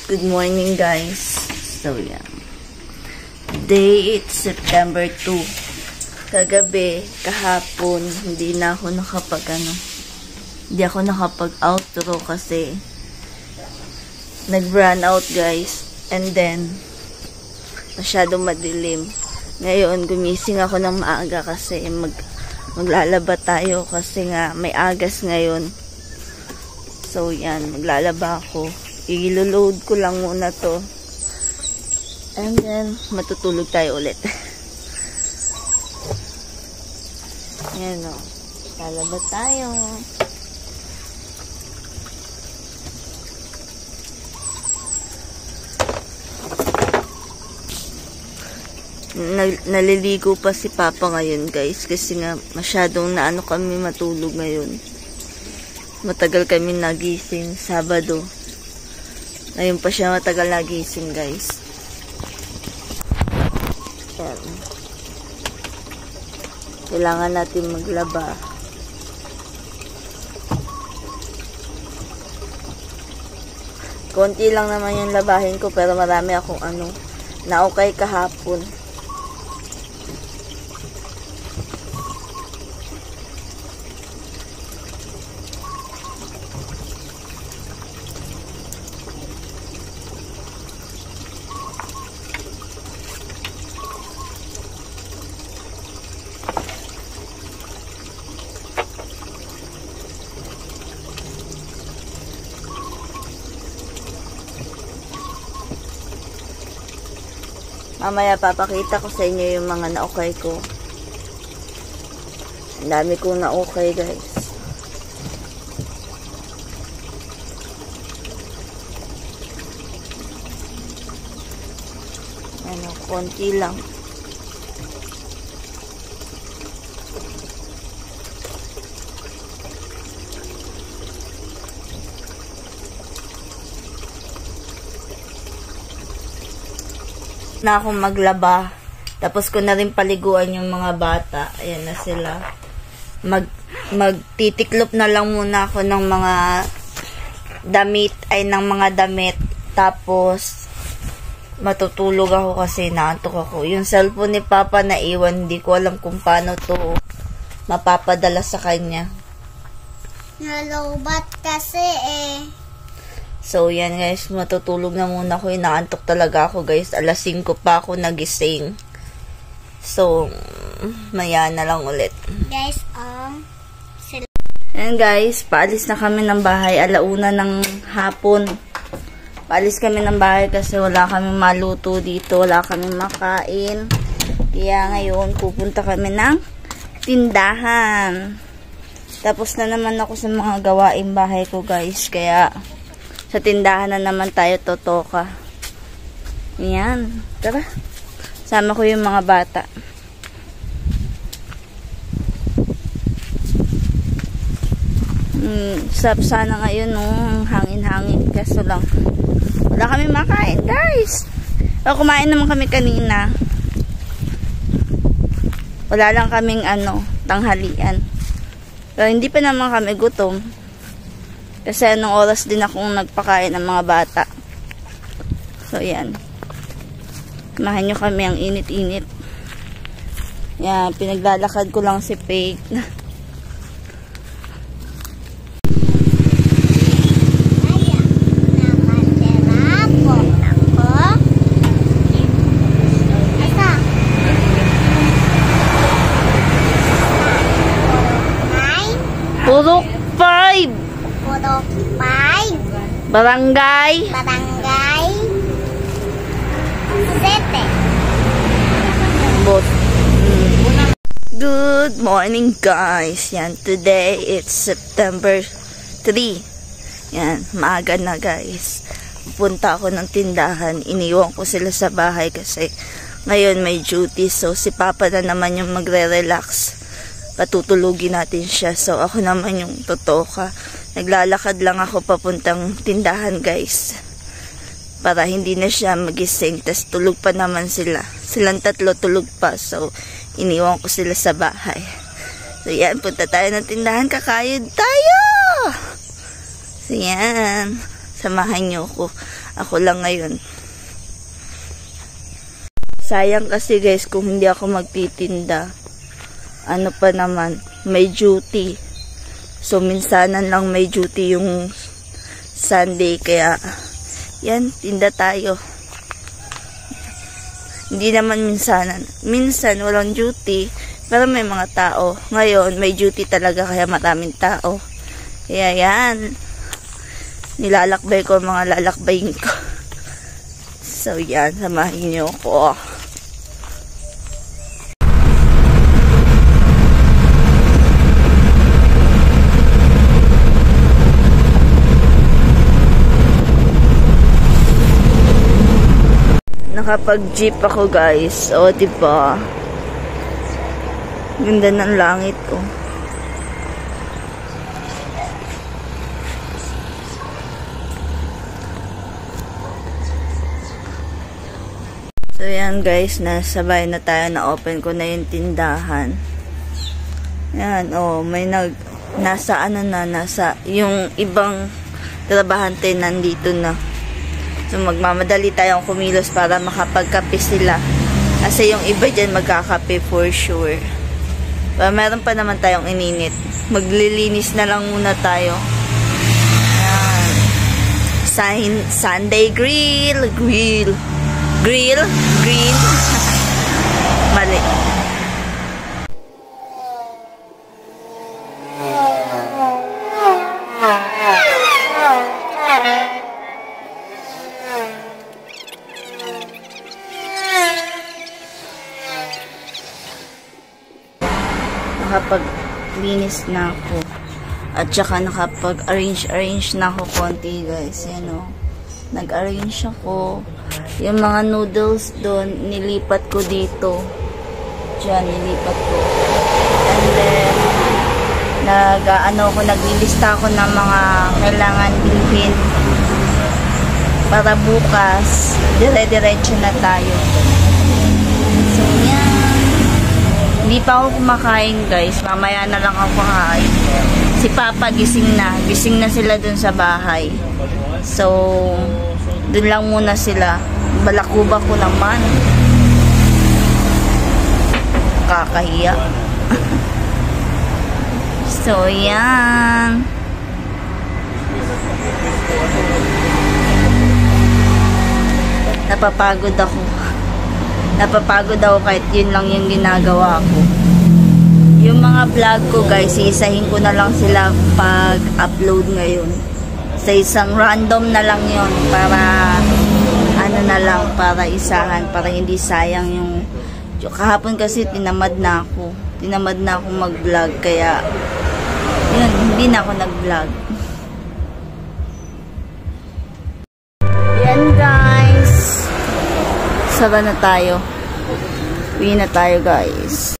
Good morning, guys. So, yan. Today, it's September 2. Kagabi, kahapon, hindi ako nakapag-outro kasi nag-run out, guys. And then, masyadong madilim. Ngayon, gumising ako ng maaga kasi maglalaba tayo kasi nga may agas ngayon. So, yan. Maglalaba ako. I-load ko lang muna to. And then, matutulog tayo ulit. Yan o. Lalaba tayo. Naliligo pa si Papa ngayon, guys. Kasi nga, masyadong naano kami matulog ngayon. Matagal kami nagising Sabado. Ngayon pa siya matagal nagising, guys. Yan. Kailangan natin maglaba. Konti lang naman yung labahin ko pero marami akong naukay kahapon. Mamaya papakita ko sa inyo yung mga naukay ko. Ang dami kong naukay, guys. Konti lang. Na akong maglaba. Tapos ko na rin paliguan yung mga bata. Ayan na sila. Magtitiklop na lang muna ako ng mga damit. Tapos matutulog ako kasi naantok ako. Yung cellphone ni Papa na iwan, hindi ko alam kung paano to mapapadala sa kanya. Nalobat kasi So, yan guys, matutulog na muna ako. Inaantok talaga ako, guys. Alas 5 pa ako nagising. So, maya na lang ulit. Guys, Ayan guys, paalis na kami ng bahay. Alauna ng hapon. Paalis kami ng bahay kasi wala kami maluto dito. Wala kami makain. Kaya ngayon, pupunta kami ng tindahan. Tapos na naman ako sa mga gawaing bahay ko, guys. Kaya sa tindahan na naman tayo totoka. Ayan. Tara. Sama ko yung mga bata. Sarap sana ngayon hangin-hangin. Kaso lang, wala kami makain, guys. Kumain naman kami kanina. Wala lang kaming tanghalian. Pero hindi pa naman kami gutom. Kasi anong oras din akong nagpakain ng mga bata. So, yan. Samahan nyo kami ang init-init. Yan, pinaglalakad ko lang si Peg. Purok 5! Barangay 7. Good morning, guys. Yan, today it's September 3. Yan, maaga na, guys. Pupunta ako ng tindahan. Iniwan ko sila sa bahay kasi ngayon may duty. So, si Papa na naman yung magre-relax. Patutulugin natin siya. So, ako naman yung totoka. Naglalakad lang ako papuntang tindahan, guys. Para hindi na siya magising. Tapos tulog pa naman sila. Silang tatlo tulog pa. So, iniwan ko sila sa bahay. So, yan. Punta tayo ng tindahan. Kakayod tayo! So, yan. Samahan nyo ko. Ako lang ngayon. Sayang kasi guys kung hindi ako magtitinda. Ano pa naman, may duty. So minsanan lang may duty yung Sunday, kaya yan, tinda tayo. Hindi naman minsanan. Minsan walang duty, pero may mga tao. Ngayon may duty talaga kaya maraming tao. Kaya yan, nilalakbay ko mga lalakbayin ko. So yan, samahin niyo ko. Nakapag-jeep ako guys. O, diba? Ganda ng langit, oh. So, yan guys. Nasabay na tayo na open ko na yung tindahan. Yan, oh. May nasa ano na, nasa yung ibang trabahante nandito na. So, magmamadali tayong kumilos para makapagkape sila. Kasi yung iba dyan magkakape for sure. Pero meron pa naman tayong ininit. Maglilinis na lang muna tayo. Ayan. Sunday grill. Grill. Mali. Nakapaglinis na ako. At saka nakapag-arrange na ako konti guys. Yan o. Nag-arrange ako. Yung mga noodles doon, nilipat ko dito. Diyan, nilipat ko. And then, naglilista ako ng mga kailangan bilhin. Para bukas, dire-diretso na tayo. So, yan. Hindi pa ako kumakain guys. Mamaya na lang ako kakain. Si Papa gising na. Gising na sila dun sa bahay. So, dun lang muna sila. Balakuba ko naman. Kakahiya. So, yan. Napapagod ako. Napapagod ako kahit yun lang yung ginagawa ko. Yung mga vlog ko guys, isahin ko na lang sila pag-upload ngayon. Sa isang random na lang yun para ano na lang, para isahan, para hindi sayang yung kahapon kasi tinamad na ako mag-vlog, kaya yun, hindi na ako nag-vlog. Yan guys, saba na tayo. Uwi na tayo guys.